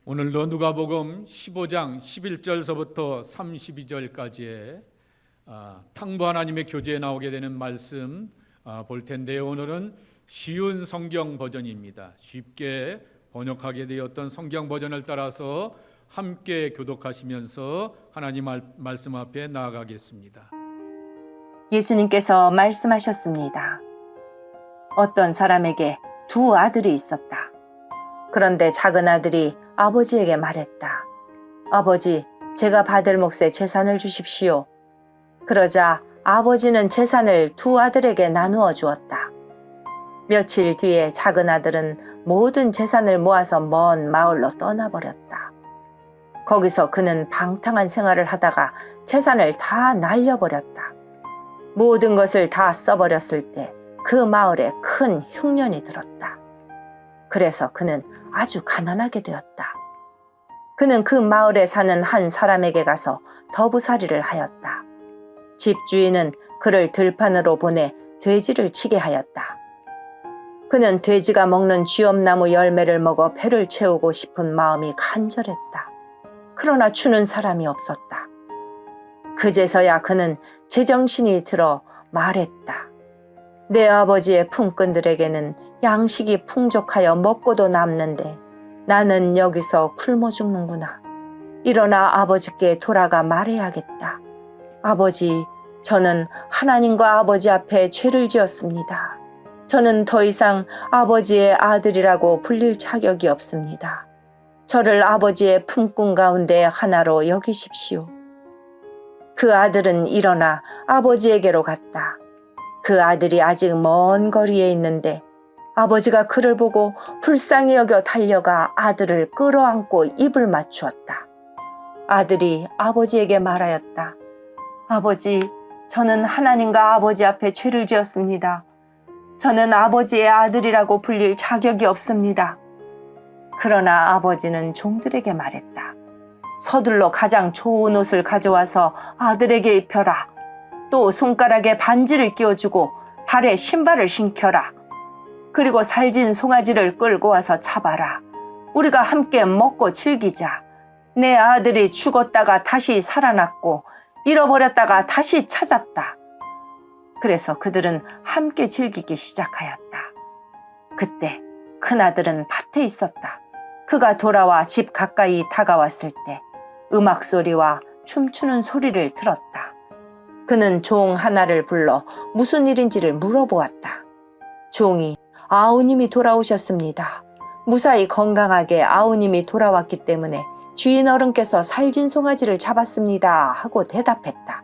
오늘도 누가복음 15장 11절서부터 32절까지의 탕부 하나님의 교제에 나오게 되는 말씀 볼 텐데요. 오늘은 쉬운 성경 버전입니다. 쉽게 번역하게 되었던 성경 버전을 따라서 함께 교독하시면서 하나님 말씀 앞에 나아가겠습니다. 예수님께서 말씀하셨습니다. 어떤 사람에게 두 아들이 있었다. 그런데 작은 아들이 아버지에게 말했다. 아버지, 제가 받을 몫의 재산을 주십시오. 그러자 아버지는 재산을 두 아들에게 나누어 주었다. 며칠 뒤에 작은 아들은 모든 재산을 모아서 먼 마을로 떠나버렸다. 거기서 그는 방탕한 생활을 하다가 재산을 다 날려버렸다. 모든 것을 다 써버렸을 때 그 마을에 큰 흉년이 들었다. 그래서 그는 아주 가난하게 되었다. 그는 그 마을에 사는 한 사람에게 가서 더부살이를 하였다. 집주인은 그를 들판으로 보내 돼지를 치게 하였다. 그는 돼지가 먹는 쥐엄나무 열매를 먹어 배를 채우고 싶은 마음이 간절했다. 그러나 주는 사람이 없었다. 그제서야 그는 제정신이 들어 말했다. 내 아버지의 품꾼들에게는 양식이 풍족하여 먹고도 남는데 나는 여기서 굶어 죽는구나. 일어나 아버지께 돌아가 말해야겠다. 아버지, 저는 하나님과 아버지 앞에 죄를 지었습니다. 저는 더 이상 아버지의 아들이라고 불릴 자격이 없습니다. 저를 아버지의 품꾼 가운데 하나로 여기십시오. 그 아들은 일어나 아버지에게로 갔다. 그 아들이 아직 먼 거리에 있는데 아버지가 그를 보고 불쌍히 여겨 달려가 아들을 끌어안고 입을 맞추었다. 아들이 아버지에게 말하였다. 아버지, 저는 하나님과 아버지 앞에 죄를 지었습니다. 저는 아버지의 아들이라고 불릴 자격이 없습니다. 그러나 아버지는 종들에게 말했다. 서둘러 가장 좋은 옷을 가져와서 아들에게 입혀라. 또 손가락에 반지를 끼워주고 발에 신발을 신겨라. 그리고 살진 송아지를 끌고 와서 잡아라. 우리가 함께 먹고 즐기자. 내 아들이 죽었다가 다시 살아났고 잃어버렸다가 다시 찾았다. 그래서 그들은 함께 즐기기 시작하였다. 그때 큰아들은 밭에 있었다. 그가 돌아와 집 가까이 다가왔을 때 음악 소리와 춤추는 소리를 들었다. 그는 종 하나를 불러 무슨 일인지를 물어보았다. 종이 아우님이 돌아오셨습니다. 무사히 건강하게 아우님이 돌아왔기 때문에 주인 어른께서 살진 송아지를 잡았습니다 하고 대답했다.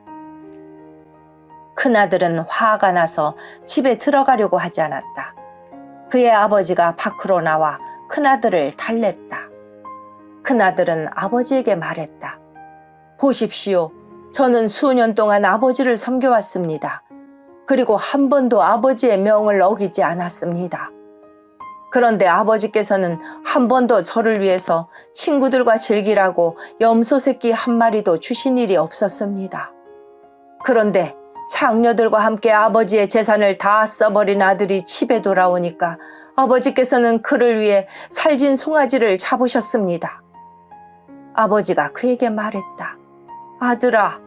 큰아들은 화가 나서 집에 들어가려고 하지 않았다. 그의 아버지가 밖으로 나와 큰아들을 달랬다. 큰아들은 아버지에게 말했다. 보십시오. 저는 수년 동안 아버지를 섬겨왔습니다. 그리고 한 번도 아버지의 명을 어기지 않았습니다. 그런데 아버지께서는 한 번도 저를 위해서 친구들과 즐기라고 염소 새끼 한 마리도 주신 일이 없었습니다. 그런데 장녀들과 함께 아버지의 재산을 다 써버린 아들이 집에 돌아오니까 아버지께서는 그를 위해 살진 송아지를 잡으셨습니다. 아버지가 그에게 말했다. 아들아,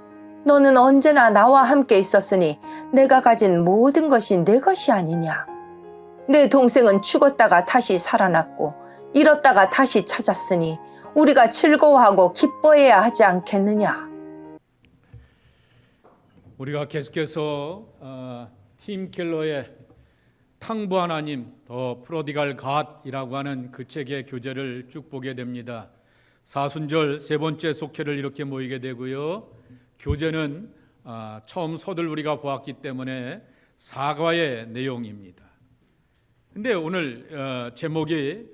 너는 언제나 나와 함께 있었으니 내가 가진 모든 것이 내 것이 아니냐. 내 동생은 죽었다가 다시 살아났고 잃었다가 다시 찾았으니 우리가 즐거워하고 기뻐해야 하지 않겠느냐. 우리가 계속해서 팀 켈러의 탕부 하나님 더 프로디갈 갓이라고 하는 그 책의 교재를 쭉 보게 됩니다. 사순절 세 번째 속회를 이렇게 모이게 되고요. 교재는 처음 서들 우리가 보았기 때문에 사과의 내용입니다. 근데 오늘 제목이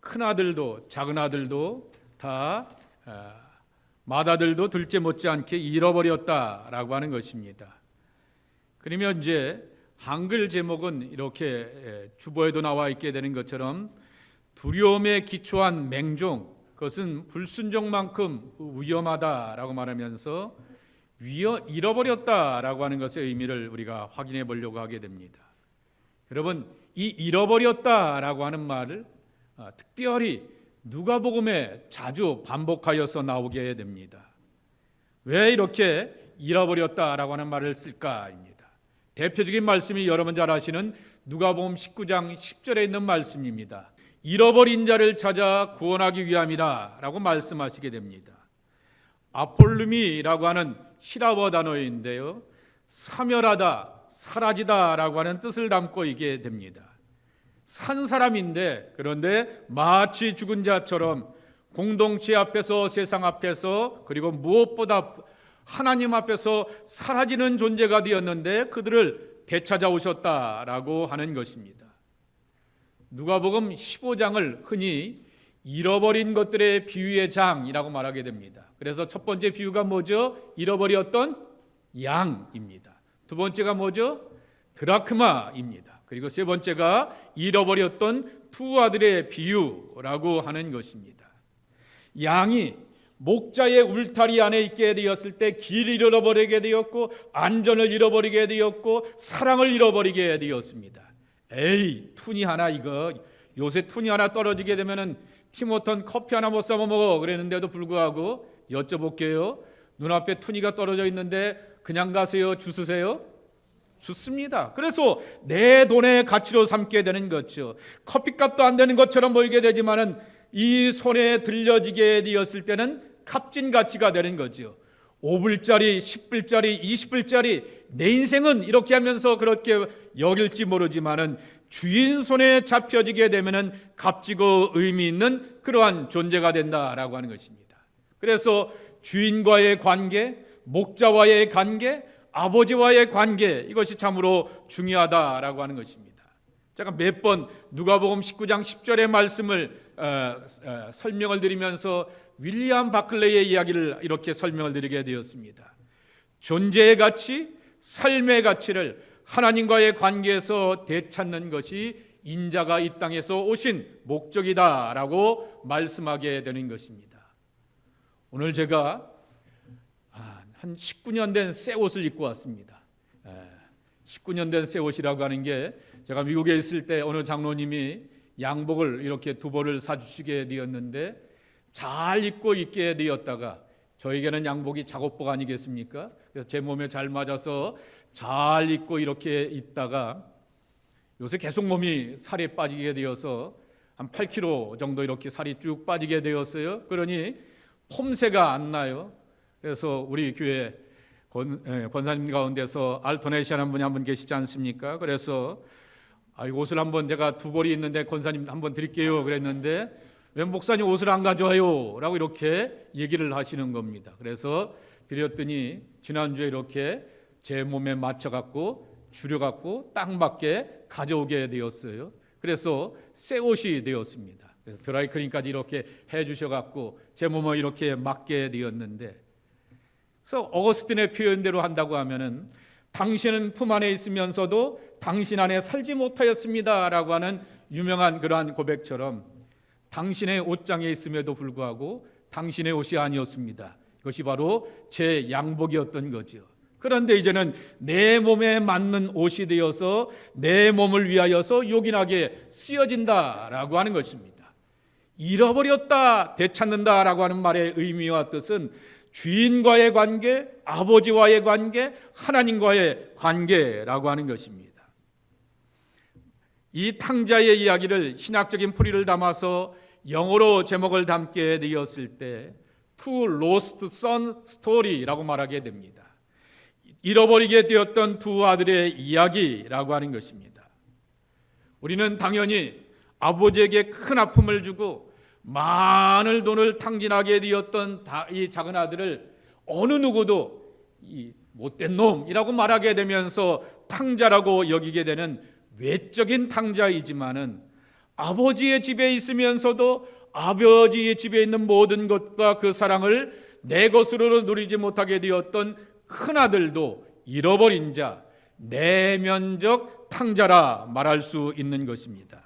큰아들도 작은아들도 다 맏아들도 둘째 못지않게 잃어버렸다라고 하는 것입니다. 그러면 이제 한글 제목은 이렇게 주보에도 나와 있게 되는 것처럼 두려움에 기초한 맹종, 그것은 불순종만큼 위험하다라고 말하면서 잃어버렸다라고 하는 것의 의미를 우리가 확인해 보려고 하게 됩니다. 여러분, 이 잃어버렸다라고 하는 말을 특별히 누가복음에 자주 반복하여서 나오게 됩니다. 왜 이렇게 잃어버렸다라고 하는 말을 쓸까입니다. 대표적인 말씀이 여러분 잘 아시는 누가복음 19장 10절에 있는 말씀입니다. 잃어버린 자를 찾아 구원하기 위함이라 라고 말씀하시게 됩니다. 아폴루미라고 하는 히라버 단어인데요, 사멸하다, 사라지다 라고 하는 뜻을 담고 있게 됩니다. 산 사람인데, 그런데 마치 죽은 자처럼 공동체 앞에서, 세상 앞에서, 그리고 무엇보다 하나님 앞에서 사라지는 존재가 되었는데 그들을 되찾아오셨다라고 하는 것입니다. 누가복음 15장을 흔히 잃어버린 것들의 비유의 장이라고 말하게 됩니다. 그래서 첫 번째 비유가 뭐죠? 잃어버렸던 양입니다. 두 번째가 뭐죠? 드라크마입니다. 그리고 세 번째가 잃어버렸던 두 아들의 비유라고 하는 것입니다. 양이 목자의 울타리 안에 있게 되었을 때 길을 잃어버리게 되었고, 안전을 잃어버리게 되었고, 사랑을 잃어버리게 되었습니다. 에이, 툰이 하나, 이거 요새 툰이 하나 떨어지게 되면은 티모턴 커피 하나 못 사 먹어 그랬는데도 불구하고 여쭤볼게요. 눈앞에 툰이가 떨어져 있는데 그냥 가세요? 주스세요? 좋습니다. 그래서 내 돈의 가치로 삼게 되는 거죠. 커피값도 안 되는 것처럼 보이게 되지만은 이 손에 들려지게 되었을 때는 값진 가치가 되는 거죠. 5불짜리, 10불짜리, 20불짜리, 내 인생은 이렇게 하면서 그렇게 여길지 모르지만은 주인 손에 잡혀지게 되면은 값지고 의미 있는 그러한 존재가 된다라고 하는 것입니다. 그래서 주인과의 관계, 목자와의 관계, 아버지와의 관계, 이것이 참으로 중요하다라고 하는 것입니다. 제가 몇 번 누가복음 19장 10절의 말씀을 설명을 드리면서 윌리엄 바클레이의 이야기를 이렇게 설명을 드리게 되었습니다. 존재의 가치, 삶의 가치를 하나님과의 관계에서 되찾는 것이 인자가 이 땅에서 오신 목적이다라고 말씀하게 되는 것입니다. 오늘 제가 한 19년 된 새 옷을 입고 왔습니다. 19년 된 새 옷이라고 하는 게, 제가 미국에 있을 때 어느 장로님이 양복을 이렇게 두 벌을 사주시게 되었는데 잘 입고 있게 되었다가, 저에게는 양복이 작업복 아니겠습니까? 그래서 제 몸에 잘 맞아서 잘 입고 이렇게 있다가 요새 계속 몸이 살이 빠지게 되어서 한 8kg 정도 이렇게 살이 쭉 빠지게 되었어요. 그러니 폼새가 안 나요. 그래서 우리 교회 권사님 가운데서 알터네이션 한 분이 한 분 계시지 않습니까? 그래서 이 옷을 한번, 제가 두 벌이 있는데 권사님 한번 드릴게요 그랬는데, 왜 목사님 옷을 안 가져와요? 라고 이렇게 얘기를 하시는 겁니다. 그래서 드렸더니 지난주에 이렇게 제 몸에 맞춰갖고 줄여갖고 딱 맞게 가져오게 되었어요. 그래서 새 옷이 되었습니다. 그래서 드라이클린까지 이렇게 해주셔갖고 제 몸을 이렇게 맞게 되었는데, 그래서 어거스틴의 표현대로 한다고 하면은 당신은 품 안에 있으면서도 당신 안에 살지 못하였습니다 라고 하는 유명한 그러한 고백처럼, 당신의 옷장에 있음에도 불구하고 당신의 옷이 아니었습니다. 그것이 바로 제 양복이었던 거죠. 그런데 이제는 내 몸에 맞는 옷이 되어서 내 몸을 위하여서 요긴하게 쓰여진다라고 하는 것입니다. 잃어버렸다, 되찾는다라고 하는 말의 의미와 뜻은 주인과의 관계, 아버지와의 관계, 하나님과의 관계라고 하는 것입니다. 이 탕자의 이야기를 신학적인 풀이를 담아서 영어로 제목을 담게 되었을 때 Two Lost Son Story라고 말하게 됩니다. 잃어버리게 되었던 두 아들의 이야기라고 하는 것입니다. 우리는 당연히 아버지에게 큰 아픔을 주고 많은 돈을 탕진하게 되었던 이 작은 아들을 어느 누구도 이 못된 놈이라고 말하게 되면서 탕자라고 여기게 되는 외적인 탕자이지만은, 아버지의 집에 있으면서도 아버지의 집에 있는 모든 것과 그 사랑을 내 것으로 누리지 못하게 되었던 큰 아들도 잃어버린 자, 내면적 탕자라 말할 수 있는 것입니다.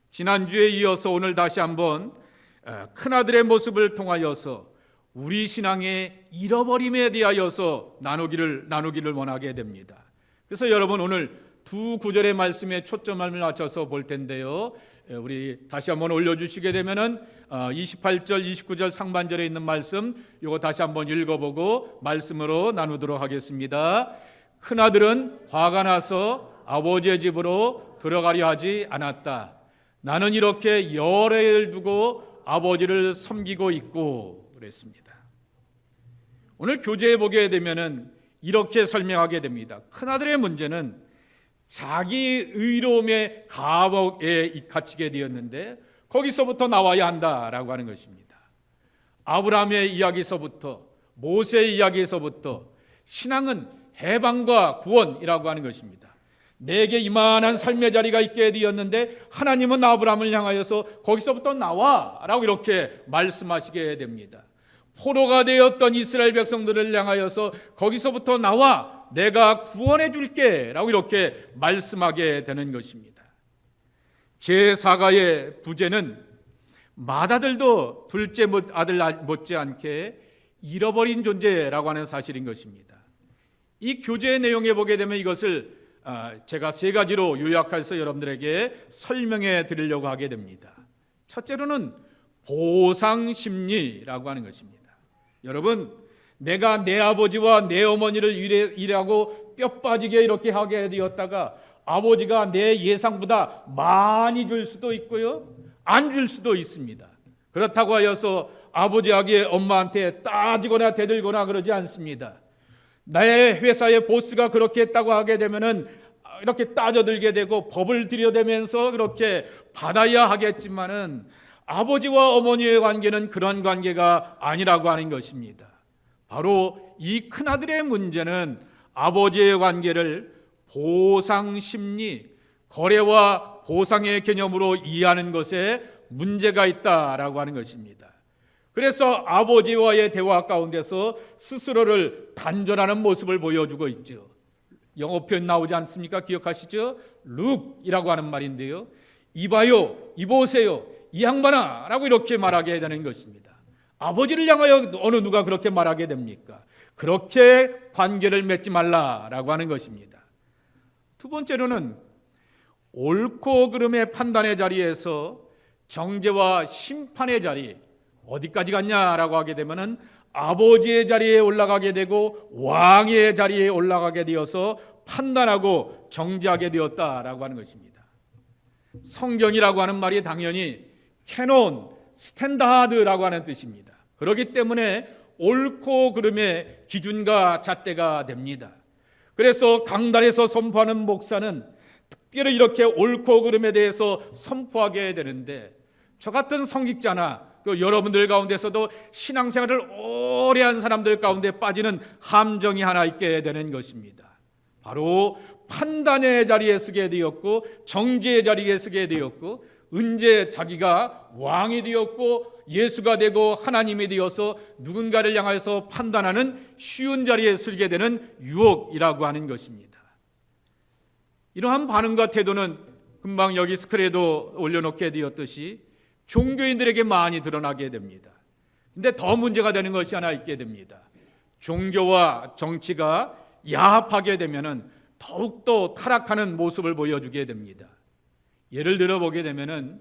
지난주에 이어서 오늘 다시 한번 큰아들의 모습을 통하여서 우리 신앙의 잃어버림에 대하여서 나누기를 원하게 됩니다. 그래서 여러분, 오늘 두 구절의 말씀에 초점을 맞춰서 볼 텐데요. 우리 다시 한번 올려주시게 되면은 28절, 29절 상반절에 있는 말씀 이거 다시 한번 읽어보고 말씀으로 나누도록 하겠습니다. 큰아들은 화가 나서 아버지의 집으로 들어가려 하지 않았다. 나는 이렇게 여러 해를 두고 아버지를 섬기고 있고 그랬습니다. 오늘 교재에 보게 되면은 이렇게 설명하게 됩니다. 큰아들의 문제는 자기 의로움의 감옥에 갇히게 되었는데 거기서부터 나와야 한다라고 하는 것입니다. 아브라함의 이야기에서부터 모세의 이야기에서부터 신앙은 해방과 구원이라고 하는 것입니다. 내게 이만한 삶의 자리가 있게 되었는데 하나님은 아브라함을 향하여서 거기서부터 나와라고 이렇게 말씀하시게 됩니다. 포로가 되었던 이스라엘 백성들을 향하여서 거기서부터 나와 내가 구원해 줄게 라고 이렇게 말씀하게 되는 것입니다. 제4가의 부제는 맏아들도 둘째 아들 못지않게 잃어버린 존재라고 하는 사실인 것입니다. 이 교재의 내용에 보게 되면 이것을 제가 세 가지로 요약해서 여러분들에게 설명해 드리려고 하게 됩니다. 첫째로는 보상심리라고 하는 것입니다. 여러분, 내가 내 아버지와 내 어머니를 일하고 뼈 빠지게 이렇게 하게 되었다가 아버지가 내 예상보다 많이 줄 수도 있고요, 안 줄 수도 있습니다. 그렇다고 하여서 아버지에게 엄마한테 따지거나 대들거나 그러지 않습니다. 나의 회사의 보스가 그렇게 했다고 하게 되면은 이렇게 따져들게 되고 법을 들여대면서 그렇게 받아야 하겠지만은 아버지와 어머니의 관계는 그런 관계가 아니라고 하는 것입니다. 바로 이 큰아들의 문제는 아버지의 관계를 보상심리, 거래와 보상의 개념으로 이해하는 것에 문제가 있다라고 하는 것입니다. 그래서 아버지와의 대화 가운데서 스스로를 단절하는 모습을 보여주고 있죠. 영어 표현 나오지 않습니까? 기억하시죠? 룩이라고 하는 말인데요. 이봐요, 이보세요, 이 양반아 라고 이렇게 말하게 되는 것입니다. 아버지를 향하여 어느 누가 그렇게 말하게 됩니까? 그렇게 관계를 맺지 말라라고 하는 것입니다. 두 번째로는 옳고 그름의 판단의 자리에서 정죄와 심판의 자리, 어디까지 갔냐라고 하게 되면은 아버지의 자리에 올라가게 되고 왕의 자리에 올라가게 되어서 판단하고 정죄하게 되었다라고 하는 것입니다. 성경이라고 하는 말이 당연히 캐논, 스탠다드라고 하는 뜻입니다. 그렇기 때문에 옳고 그름의 기준과 잣대가 됩니다. 그래서 강단에서 선포하는 목사는 특별히 이렇게 옳고 그름에 대해서 선포하게 되는데, 저 같은 성직자나 여러분들 가운데서도 신앙생활을 오래 한 사람들 가운데 빠지는 함정이 하나 있게 되는 것입니다. 바로 판단의 자리에 서게 되었고 정죄의 자리에 서게 되었고, 언제 자기가 왕이 되었고 예수가 되고 하나님이 되어서 누군가를 향해서 판단하는 쉬운 자리에 서게 되는 유혹이라고 하는 것입니다. 이러한 반응과 태도는 금방 여기 스크린에도 올려놓게 되었듯이 종교인들에게 많이 드러나게 됩니다. 근데 더 문제가 되는 것이 하나 있게 됩니다. 종교와 정치가 야합하게 되면은 더욱더 타락하는 모습을 보여주게 됩니다. 예를 들어 보게 되면은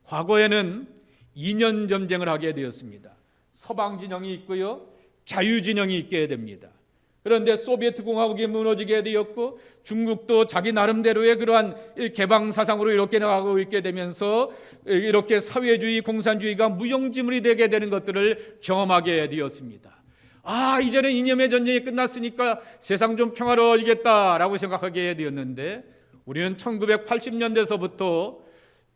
과거에는 이념 전쟁을 하게 되었습니다. 서방 진영이 있고요, 자유 진영이 있게 됩니다. 그런데 소비에트 공화국이 무너지게 되었고 중국도 자기 나름대로의 그러한 개방 사상으로 이렇게 나가고 있게 되면서 이렇게 사회주의, 공산주의가 무용지물이 되게 되는 것들을 경험하게 되었습니다. 이제는 이념의 전쟁이 끝났으니까 세상 좀 평화로워지겠다라고 생각하게 되었는데, 우리는 1980년대서부터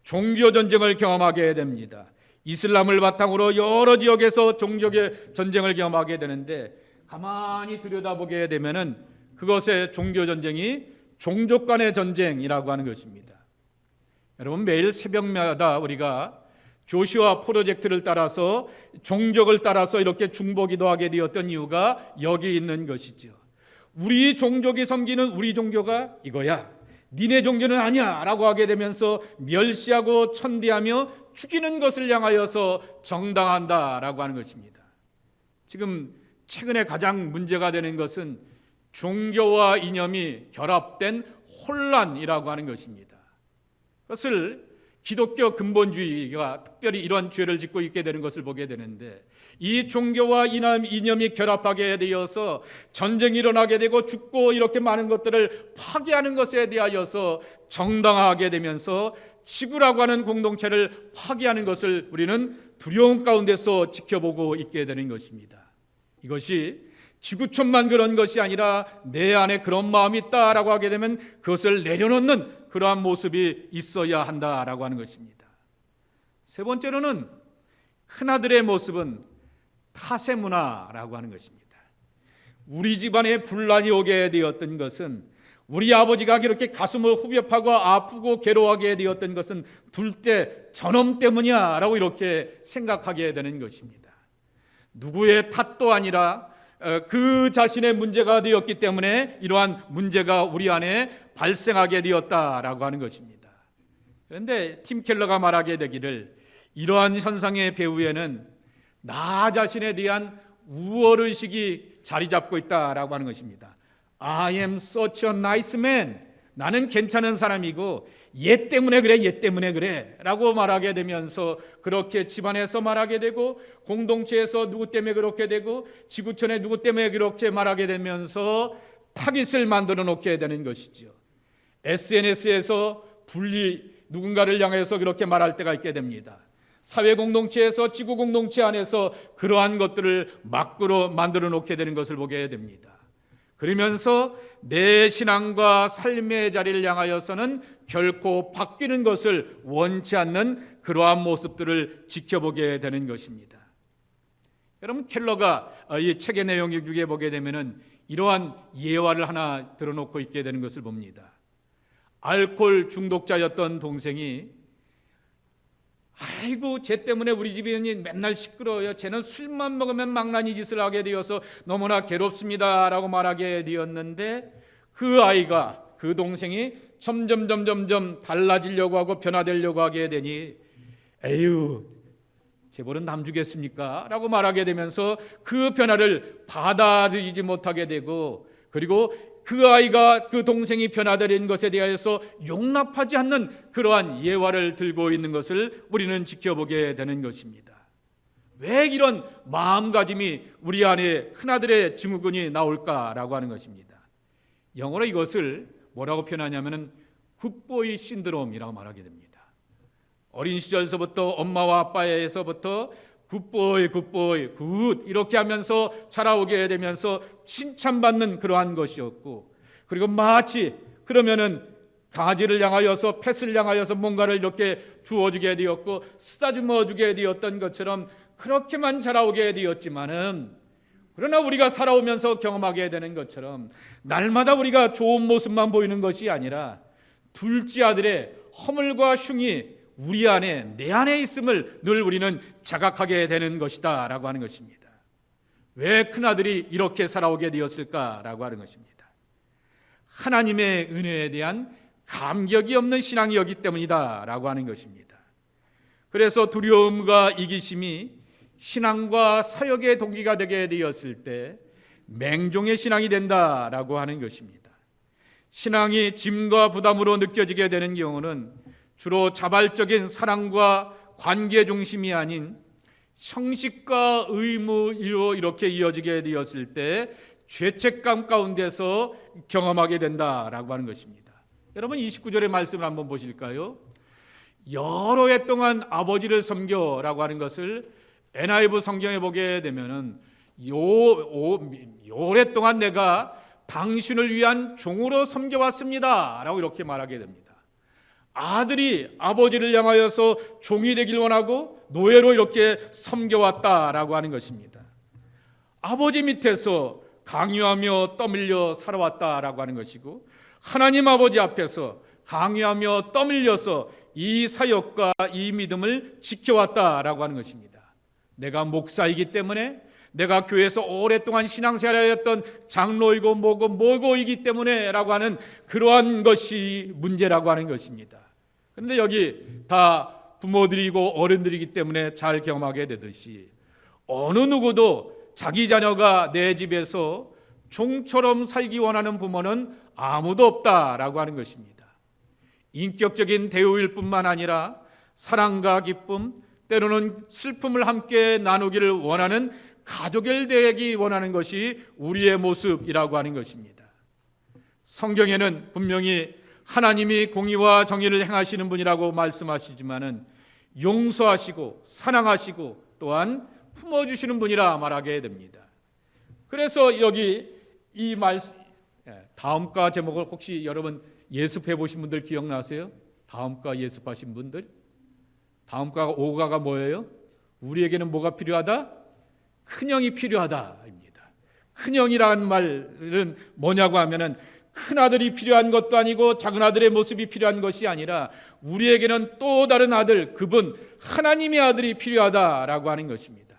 종교 전쟁을 경험하게 됩니다. 이슬람을 바탕으로 여러 지역에서 종교의 전쟁을 경험하게 되는데, 가만히 들여다보게 되면은 그것의 종교 전쟁이 종족 간의 전쟁이라고 하는 것입니다. 여러분, 매일 새벽마다 우리가 조슈아 프로젝트를 따라서 종족을 따라서 이렇게 중보기도하게 되었던 이유가 여기 있는 것이죠. 우리 종족이 섬기는 우리 종교가 이거야, 니네 종교는 아니야 라고 하게 되면서 멸시하고 천대하며 죽이는 것을 향하여서 정당한다라고 하는 것입니다. 지금 최근에 가장 문제가 되는 것은 종교와 이념이 결합된 혼란이라고 하는 것입니다. 그것을 기독교 근본주의가 특별히 이러한 죄를 짓고 있게 되는 것을 보게 되는데, 이 종교와 이념이 결합하게 되어서 전쟁이 일어나게 되고 죽고 이렇게 많은 것들을 파괴하는 것에 대하여서 정당화하게 되면서 지구라고 하는 공동체를 파괴하는 것을 우리는 두려움 가운데서 지켜보고 있게 되는 것입니다. 이것이 지구촌만 그런 것이 아니라 내 안에 그런 마음이 있다라고 하게 되면 그것을 내려놓는 그러한 모습이 있어야 한다라고 하는 것입니다. 세 번째로는 큰아들의 모습은 타세문화라고 하는 것입니다. 우리 집안에 분란이 오게 되었던 것은, 우리 아버지가 그렇게 가슴을 후벼파고 아프고 괴로워하게 되었던 것은 둘째 저놈 때문이야 라고 이렇게 생각하게 되는 것입니다. 누구의 탓도 아니라 그 자신의 문제가 되었기 때문에 이러한 문제가 우리 안에 발생하게 되었다라고 하는 것입니다. 그런데 팀 켈러가 말하게 되기를, 이러한 현상의 배후에는 나 자신에 대한 우월의식이 자리 잡고 있다라고 하는 것입니다. I am such a nice man. 나는 괜찮은 사람이고 얘 때문에 그래, 얘 때문에 그래 라고 말하게 되면서 그렇게 집안에서 말하게 되고, 공동체에서 누구 때문에 그렇게 되고, 지구촌에 누구 때문에 그렇게 말하게 되면서 타깃을 만들어 놓게 되는 것이죠. SNS에서 누군가를 향해서 그렇게 말할 때가 있게 됩니다. 사회 공동체에서, 지구 공동체 안에서 그러한 것들을 막구로 만들어 놓게 되는 것을 보게 됩니다. 그러면서 내 신앙과 삶의 자리를 향하여서는 결코 바뀌는 것을 원치 않는 그러한 모습들을 지켜보게 되는 것입니다. 여러분, 켈러가 이 책의 내용 중에 보게 되면은 이러한 예화를 하나 들어놓고 있게 되는 것을 봅니다. 알코올 중독자였던 동생이, 아이고 쟤 때문에 우리 집이 맨날 시끄러워요. 쟤는 술만 먹으면 망나니 짓을 하게 되어서 너무나 괴롭습니다 라고 말하게 되었는데, 그 아이가, 그 동생이 점점 달라지려고 하고 변화되려고 하게 되니, 에휴 쟤벌은 남 주겠습니까? 라고 말하게 되면서 그 변화를 받아들이지 못하게 되고, 그리고 그 아이가, 그 동생이 변화되는 것에 대해서 용납하지 않는 그러한 예화를 들고 있는 것을 우리는 지켜보게 되는 것입니다. 왜 이런 마음가짐이 우리 안에 큰아들의 증후군이 나올까라고 하는 것입니다. 영어로 이것을 뭐라고 표현하냐면 굿보이 신드롬이라고 말하게 됩니다. 어린 시절서부터 엄마와 아빠에서부터 굿보이 굿 이렇게 하면서 자라오게 되면서 칭찬받는 그러한 것이었고, 그리고 마치 그러면은 강아지를 향하여서, 펫을 향하여서 뭔가를 이렇게 주어주게 되었고 쓰다듬어 주게 되었던 것처럼 그렇게만 자라오게 되었지만은, 그러나 우리가 살아오면서 경험하게 되는 것처럼 날마다 우리가 좋은 모습만 보이는 것이 아니라 둘째 아들의 허물과 흉이 우리 안에, 내 안에 있음을 늘 우리는 자각하게 되는 것이다 라고 하는 것입니다. 왜 큰아들이 이렇게 살아오게 되었을까라고 하는 것입니다. 하나님의 은혜에 대한 감격이 없는 신앙이었기 때문이다 라고 하는 것입니다. 그래서 두려움과 이기심이 신앙과 사역의 동기가 되게 되었을 때 맹종의 신앙이 된다라고 하는 것입니다. 신앙이 짐과 부담으로 느껴지게 되는 경우는 주로 자발적인 사랑과 관계 중심이 아닌 형식과 의무로 이렇게 이어지게 되었을 때 죄책감 가운데서 경험하게 된다라고 하는 것입니다. 여러분, 29절의 말씀을 한번 보실까요? 여러 해 동안 아버지를 섬겨라고 하는 것을 NIV 성경에 보게 되면은 오랫동안 내가 당신을 위한 종으로 섬겨왔습니다 라고 이렇게 말하게 됩니다. 아들이 아버지를 향하여서 종이 되길 원하고 노예로 이렇게 섬겨왔다라고 하는 것입니다. 아버지 밑에서 강요하며 떠밀려 살아왔다라고 하는 것이고, 하나님 아버지 앞에서 강요하며 떠밀려서 이 사역과 이 믿음을 지켜왔다라고 하는 것입니다. 내가 목사이기 때문에, 내가 교회에서 오랫동안 신앙생활하였던 장로이고 뭐고이기 때문에 라고 하는 그러한 것이 문제라고 하는 것입니다. 그런데 여기 다 부모들이고 어른들이기 때문에 잘 경험하게 되듯이, 어느 누구도 자기 자녀가 내 집에서 종처럼 살기 원하는 부모는 아무도 없다라고 하는 것입니다. 인격적인 대우일 뿐만 아니라 사랑과 기쁨, 때로는 슬픔을 함께 나누기를 원하는 가족이 되기 원하는 것이 우리의 모습이라고 하는 것입니다. 성경에는 분명히 하나님이 공의와 정의를 행하시는 분이라고 말씀하시지만은 용서하시고 사랑하시고 또한 품어주시는 분이라 말하게 됩니다. 그래서 여기 이 말씀, 다음과 제목을 혹시 여러분 예습해 보신 분들 기억나세요? 다음과 예습하신 분들? 다음과 5가가 뭐예요? 우리에게는 뭐가 필요하다? 큰형이 필요하다입니다. 큰형이라는 말은 뭐냐고 하면은 큰아들이 필요한 것도 아니고 작은아들의 모습이 필요한 것이 아니라 우리에게는 또 다른 아들, 그분 하나님의 아들이 필요하다라고 하는 것입니다.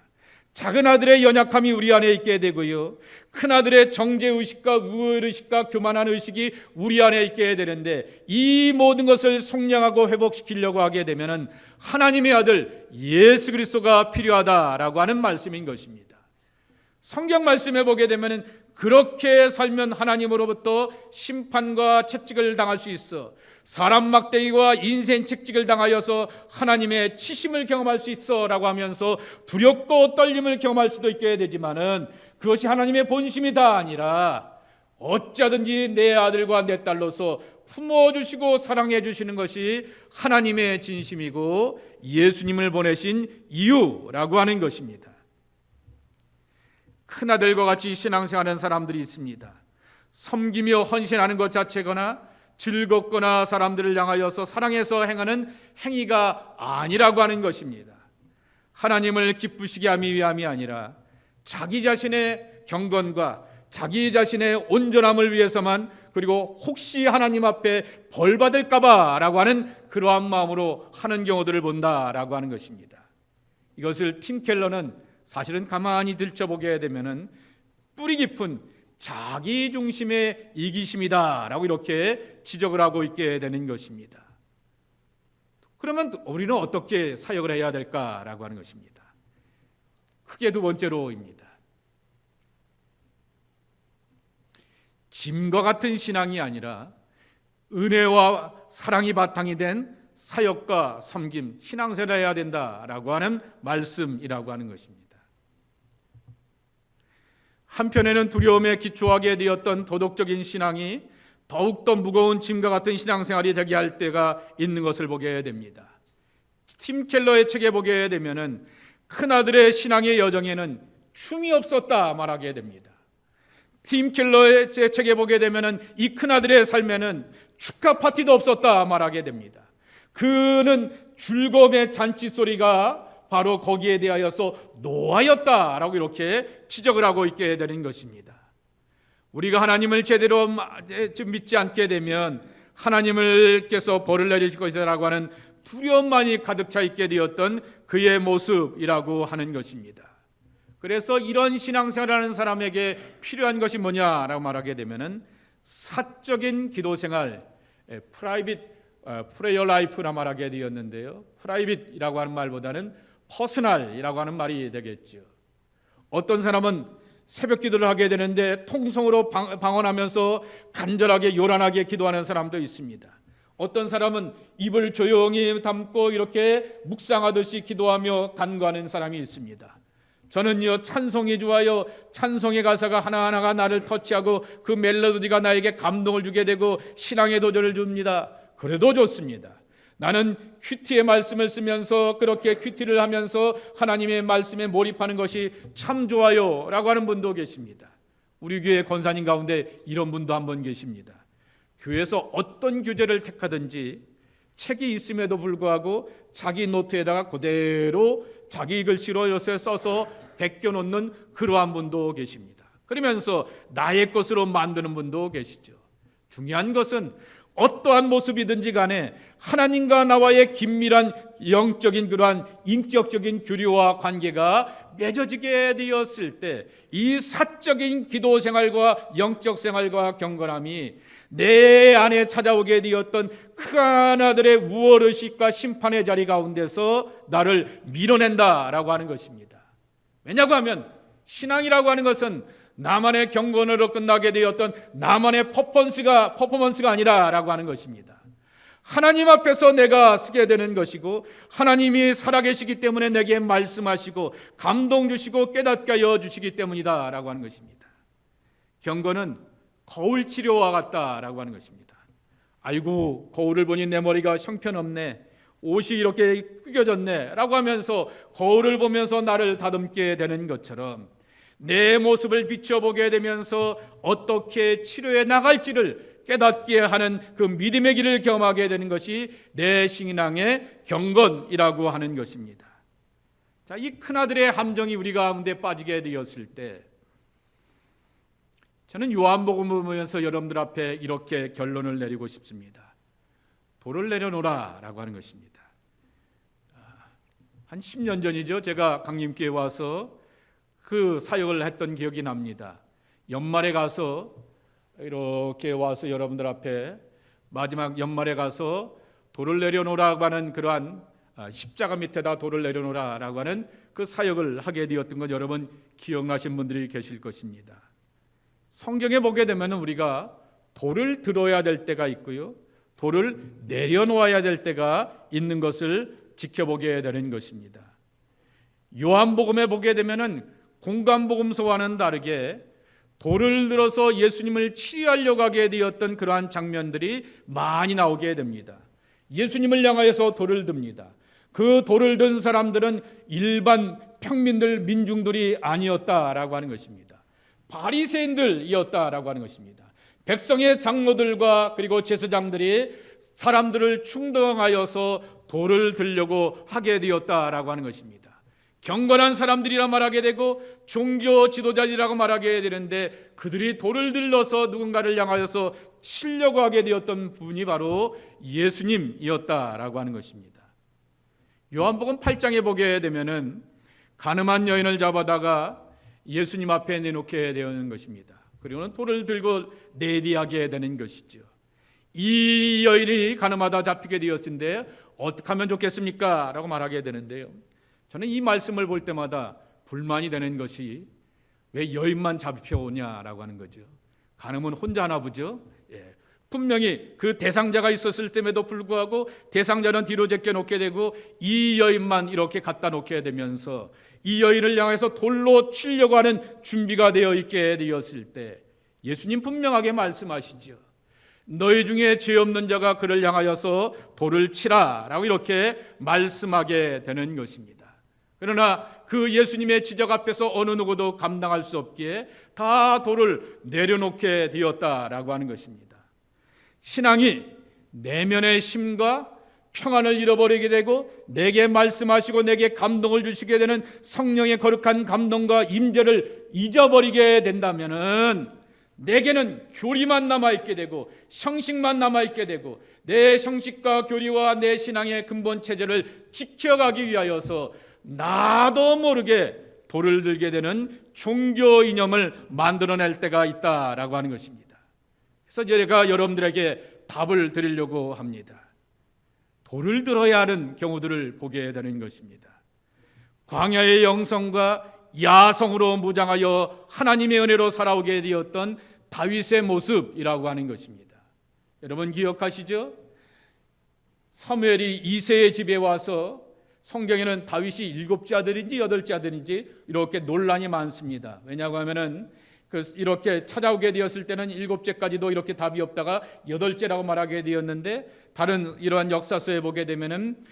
작은아들의 연약함이 우리 안에 있게 되고요, 큰아들의 정죄의식과 우월의식과 교만한 의식이 우리 안에 있게 되는데, 이 모든 것을 속량하고 회복시키려고 하게 되면 하나님의 아들 예수 그리스도가 필요하다라고 하는 말씀인 것입니다. 성경 말씀에 보게 되면 그렇게 살면 하나님으로부터 심판과 채찍을 당할 수 있어 사람 막대기와 인생 채찍을 당하여서 하나님의 치심을 경험할 수 있어 라고 하면서 두렵고 떨림을 경험할 수도 있게 되지만은 그것이 하나님의 본심이 다 아니라 어찌하든지 내 아들과 내 딸로서 품어주시고 사랑해 주시는 것이 하나님의 진심이고 예수님을 보내신 이유라고 하는 것입니다. 큰아들과 같이 신앙생활하는 사람들이 있습니다. 섬기며 헌신하는 것 자체거나 즐겁거나 사람들을 향하여서 사랑해서 행하는 행위가 아니라고 하는 것입니다. 하나님을 기쁘시게 하기 위함이 아니라 자기 자신의 경건과 자기 자신의 온전함을 위해서만, 그리고 혹시 하나님 앞에 벌 받을까 봐라고 하는 그러한 마음으로 하는 경우들을 본다라고 하는 것입니다. 이것을 팀 켈러는 사실은 가만히 들춰보게 되면은 뿌리 깊은 자기 중심의 이기심이다라고 이렇게 지적을 하고 있게 되는 것입니다. 그러면 우리는 어떻게 사역을 해야 될까라고 하는 것입니다. 크게 두 번째로입니다. 짐과 같은 신앙이 아니라 은혜와 사랑이 바탕이 된 사역과 섬김, 신앙생활을 해야 된다라고 하는 말씀이라고 하는 것입니다. 한편에는 두려움에 기초하게 되었던 도덕적인 신앙이 더욱더 무거운 짐과 같은 신앙생활이 되게 할 때가 있는 것을 보게 됩니다. 팀 켈러의 책에 보게 되면은 큰아들의 신앙의 여정에는 춤이 없었다 말하게 됩니다. 팀 켈러의 책에 보게 되면은 이 큰아들의 삶에는 축하 파티도 없었다 말하게 됩니다. 그는 즐거움의 잔치 소리가 바로 거기에 대하여서 노하였다라고 이렇게 지적을 하고 있게 되는 것입니다. 우리가 하나님을 제대로 믿지 않게 되면 하나님께서 벌을 내리실 것이라고 하는 두려움만이 가득 차 있게 되었던 그의 모습이라고 하는 것입니다. 그래서 이런 신앙생활을 하는 사람에게 필요한 것이 뭐냐라고 말하게 되면은 사적인 기도생활, 프라이빗 프레이어 라이프라 말하게 되었는데요, 프라이빗이라고 하는 말보다는 퍼스널이라고 하는 말이 되겠죠. 어떤 사람은 새벽 기도를 하게 되는데 통성으로 방언하면서 간절하게 요란하게 기도하는 사람도 있습니다. 어떤 사람은 입을 조용히 담고 이렇게 묵상하듯이 기도하며 간구하는 사람이 있습니다. 저는요, 찬송이 좋아요. 찬송의 가사가 하나하나가 나를 터치하고 그 멜로디가 나에게 감동을 주게 되고 신앙의 도전을 줍니다. 그래도 좋습니다. 나는 큐티의 말씀을 쓰면서 그렇게 큐티를 하면서 하나님의 말씀에 몰입하는 것이 참 좋아요 라고 하는 분도 계십니다. 우리 교회 권사님 가운데 이런 분도 한 분 계십니다. 교회에서 어떤 교재를 택하든지 책이 있음에도 불구하고 자기 노트에다가 그대로 자기 글씨로 이렇게 써서 베껴놓는 그러한 분도 계십니다. 그러면서 나의 것으로 만드는 분도 계시죠. 중요한 것은 어떠한 모습이든지 간에 하나님과 나와의 긴밀한 영적인 그러한 인격적인 교류와 관계가 맺어지게 되었을 때 이 사적인 기도 생활과 영적 생활과 경건함이 내 안에 찾아오게 되었던 큰 아들의 우월의식과 심판의 자리 가운데서 나를 밀어낸다라고 하는 것입니다. 왜냐고 하면 신앙이라고 하는 것은 나만의 경건으로 끝나게 되었던 나만의 퍼포먼스가 아니라라고 하는 것입니다. 하나님 앞에서 내가 쓰게 되는 것이고 하나님이 살아계시기 때문에 내게 말씀하시고 감동 주시고 깨닫게 하여 주시기 때문이다 라고 하는 것입니다. 경건은 거울 치료와 같다라고 하는 것입니다. 아이고, 거울을 보니 내 머리가 형편없네, 옷이 이렇게 구겨졌네 라고 하면서 거울을 보면서 나를 다듬게 되는 것처럼 내 모습을 비춰보게 되면서 어떻게 치료해 나갈지를 깨닫게 하는 그 믿음의 길을 경험하게 되는 것이 내 신앙의 경건이라고 하는 것입니다. 자, 이 큰아들의 함정이 우리 가운데 빠지게 되었을 때 저는 요한복음을 보면서 여러분들 앞에 이렇게 결론을 내리고 싶습니다. 돌을 내려놓으라 라고 하는 것입니다. 한 10년 전이죠. 제가 강림교회 와서 그 사역을 했던 기억이 납니다. 연말에 가서 이렇게 와서 여러분들 앞에 마지막 연말에 가서 돌을 내려놓으라고 하는 그러한 십자가 밑에다 돌을 내려놓으라고 하는 그 사역을 하게 되었던 것 여러분 기억나신 분들이 계실 것입니다. 성경에 보게 되면 우리가 돌을 들어야 될 때가 있고요, 돌을 내려놓아야 될 때가 있는 것을 지켜보게 되는 것입니다. 요한복음에 보게 되면 공관복음서와는 다르게 돌을 들어서 예수님을 치유하려고 하게 되었던 그러한 장면들이 많이 나오게 됩니다. 예수님을 향하여서 돌을 듭니다. 그 돌을 든 사람들은 일반 평민들, 민중들이 아니었다라고 하는 것입니다. 바리새인들이었다라고 하는 것입니다. 백성의 장로들과 그리고 제사장들이 사람들을 충동하여서 돌을 들려고 하게 되었다라고 하는 것입니다. 경건한 사람들이라 말하게 되고 종교 지도자들이라고 말하게 되는데 그들이 돌을 들러서 누군가를 향하여서 치려고 하게 되었던 분이 바로 예수님이었다라고 하는 것입니다. 요한복음 8장에 보게 되면은 가늠한 여인을 잡아다가 예수님 앞에 내놓게 되는 것입니다. 그리고는 돌을 들고 내디하게 되는 것이죠. 이 여인이 가늠하다 잡히게 되었는데 어떻게 하면 좋겠습니까? 라고 말하게 되는데요, 저는 이 말씀을 볼 때마다 불만이 되는 것이 왜 여인만 잡혀오냐라고 하는 거죠. 가늠은 혼자 하나 보죠. 분명히 그 대상자가 있었을 때에도 불구하고 대상자는 뒤로 제껴놓게 되고 이 여인만 이렇게 갖다 놓게 되면서 이 여인을 향해서 돌로 치려고 하는 준비가 되어 있게 되었을 때 예수님 분명하게 말씀하시죠. 너희 중에 죄 없는 자가 그를 향하여서 돌을 치라 라고 이렇게 말씀하게 되는 것입니다. 그러나 그 예수님의 지적 앞에서 어느 누구도 감당할 수 없기에 다 돌을 내려놓게 되었다라고 하는 것입니다. 신앙이 내면의 힘과 평안을 잃어버리게 되고 내게 말씀하시고 내게 감동을 주시게 되는 성령의 거룩한 감동과 임재를 잊어버리게 된다면은 내게는 교리만 남아있게 되고 형식만 남아있게 되고 내 형식과 교리와 내 신앙의 근본 체제를 지켜가기 위하여서 나도 모르게 돌을 들게 되는 종교 이념을 만들어낼 때가 있다라고 하는 것입니다. 그래서 제가 여러분들에게 답을 드리려고 합니다. 돌을 들어야 하는 경우들을 보게 되는 것입니다. 광야의 영성과 야성으로 무장하여 하나님의 은혜로 살아오게 되었던 다윗의 모습이라고 하는 것입니다. 여러분 기억하시죠? 사무엘이 이새의 집에 와서 성경에는 다윗이 7째 아들인지 8째 아들인지 이렇게 논란이 많습니다. 왜냐하고 하면은 이렇게 찾아오게 되었을 때는 7째까지도 이렇게 답이 없다가 8째라고 말하게 되었는데 다른 이러한 역사서에 보게 되면은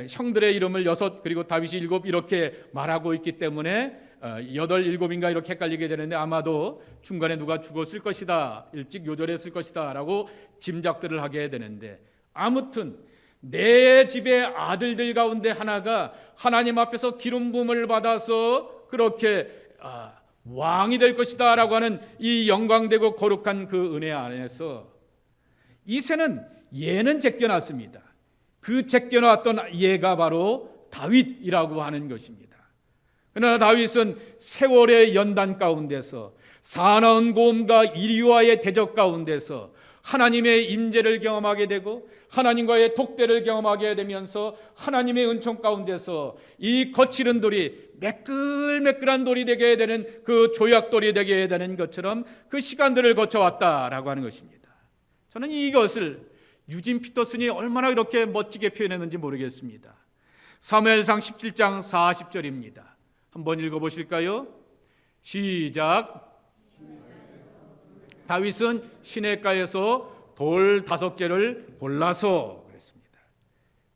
형들의 이름을 6 그리고 다윗이 7 이렇게 말하고 있기 때문에 8, 7인가 이렇게 헷갈리게 되는데 아마도 중간에 누가 죽었을 것이다, 일찍 요절했을 것이다 라고 짐작들을 하게 되는데, 아무튼 내 집의 아들들 가운데 하나가 하나님 앞에서 기름 부음을 받아서 그렇게 왕이 될 것이다 라고 하는 이 영광되고 거룩한 그 은혜 안에서 이새는 예는 제껴놨습니다. 그 제껴놨던 예가 바로 다윗이라고 하는 것입니다. 그러나 다윗은 세월의 연단 가운데서 사나운 고음과 이리와의 대적 가운데서 하나님의 임재를 경험하게 되고 하나님과의 독대를 경험하게 되면서 하나님의 은총 가운데서 이 거칠은 돌이 매끌매끌한 돌이 되게 되는 그 조약돌이 되게 되는 것처럼 그 시간들을 거쳐왔다라고 하는 것입니다. 저는 이것을 유진 피터슨이 얼마나 그렇게 멋지게 표현했는지 모르겠습니다. 사무엘상 17장 40절입니다. 한번 읽어보실까요? 시작. 다윗은 시냇가에서 돌 5개를 골라서 그랬습니다.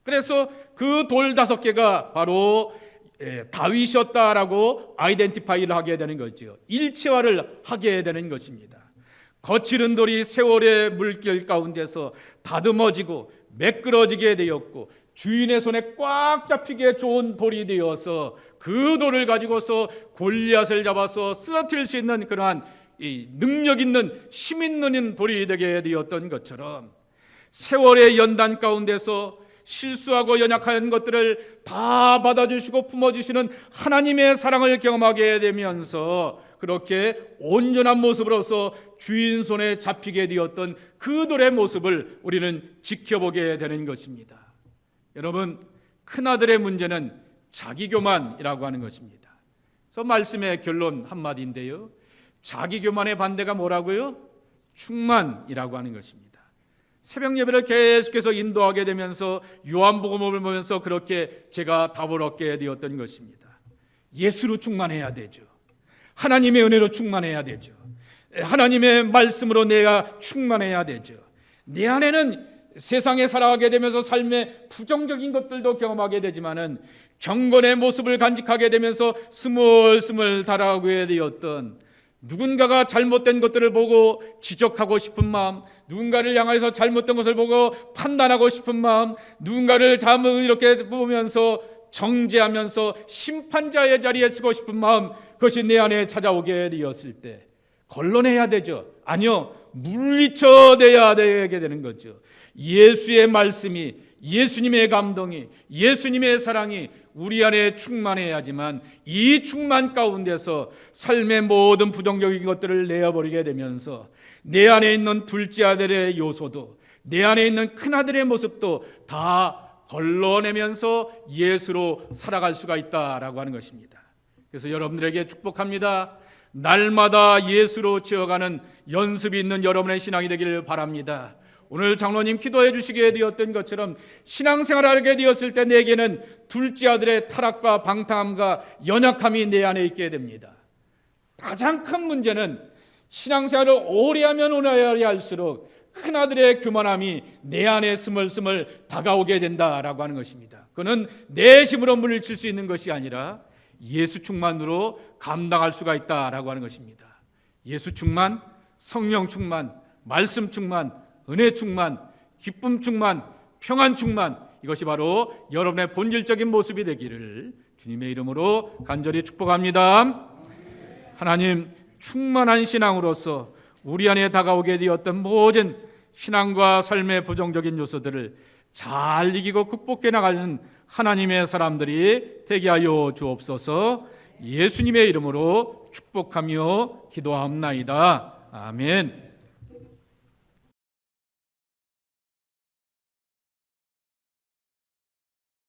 그래서 그 돌 5개가 바로 다윗이었다라고 아이덴티파이를 하게 되는 거죠. 일체화를 하게 되는 것입니다. 거칠은 돌이 세월의 물길 가운데서 다듬어지고 매끄러지게 되었고 주인의 손에 꽉 잡히게 좋은 돌이 되어서 그 돌을 가지고서 골리앗을 잡아서 쓰러뜨릴 수 있는 그러한 이 능력 있는 힘 있는 돌이 되게 되었던 것처럼 세월의 연단 가운데서 실수하고 연약한 것들을 다 받아주시고 품어주시는 하나님의 사랑을 경험하게 되면서 그렇게 온전한 모습으로서 주인 손에 잡히게 되었던 그 돌의 모습을 우리는 지켜보게 되는 것입니다. 여러분, 큰아들의 문제는 자기교만이라고 하는 것입니다. 그래서 말씀의 결론 한마디인데요, 자기교만의 반대가 뭐라고요? 충만이라고 하는 것입니다. 새벽 예배를 계속해서 인도하게 되면서 요한복음을 보면서 그렇게 제가 답을 얻게 되었던 것입니다. 예수로 충만해야 되죠. 하나님의 은혜로 충만해야 되죠. 하나님의 말씀으로 내가 충만해야 되죠. 내 안에는 세상에 살아가게 되면서 삶의 부정적인 것들도 경험하게 되지만은 경건의 모습을 간직하게 되면서 스물스물 달아오게 되었던 누군가가 잘못된 것들을 보고 지적하고 싶은 마음, 누군가를 향해서 잘못된 것을 보고 판단하고 싶은 마음, 누군가를 잘못 이렇게 보면서 정죄하면서 심판자의 자리에 서고 싶은 마음, 그것이 내 안에 찾아오게 되었을 때 걸러내야 되죠. 아니요, 물리쳐내야 되게 되는 거죠. 예수의 말씀이, 예수님의 감동이, 예수님의 사랑이 우리 안에 충만해야지만 이 충만 가운데서 삶의 모든 부정적인 것들을 내어버리게 되면서 내 안에 있는 둘째 아들의 요소도, 내 안에 있는 큰아들의 모습도 다 걸러내면서 예수로 살아갈 수가 있다라고 하는 것입니다. 그래서 여러분들에게 축복합니다. 날마다 예수로 지어가는 연습이 있는 여러분의 신앙이 되기를 바랍니다. 오늘 장로님 기도해 주시게 되었던 것처럼 신앙생활을 하게 되었을 때 내게는 둘째 아들의 타락과 방탕함과 연약함이 내 안에 있게 됩니다. 가장 큰 문제는 신앙생활을 오래 하면 오래 할수록 큰아들의 교만함이 내 안에 스물스물 다가오게 된다라고 하는 것입니다. 그는 내 힘으로 물리칠 수 있는 것이 아니라 예수 충만으로 감당할 수가 있다라고 하는 것입니다. 예수 충만, 성령 충만, 말씀 충만, 은혜 충만, 기쁨 충만, 평안 충만, 이것이 바로 여러분의 본질적인 모습이 되기를 주님의 이름으로 간절히 축복합니다. 하나님, 충만한 신앙으로서 우리 안에 다가오게 되었던 모든 신앙과 삶의 부정적인 요소들을 잘 이기고 극복해 나가는 하나님의 사람들이 되게 하여 주옵소서. 예수님의 이름으로 축복하며 기도하옵나이다. 아멘.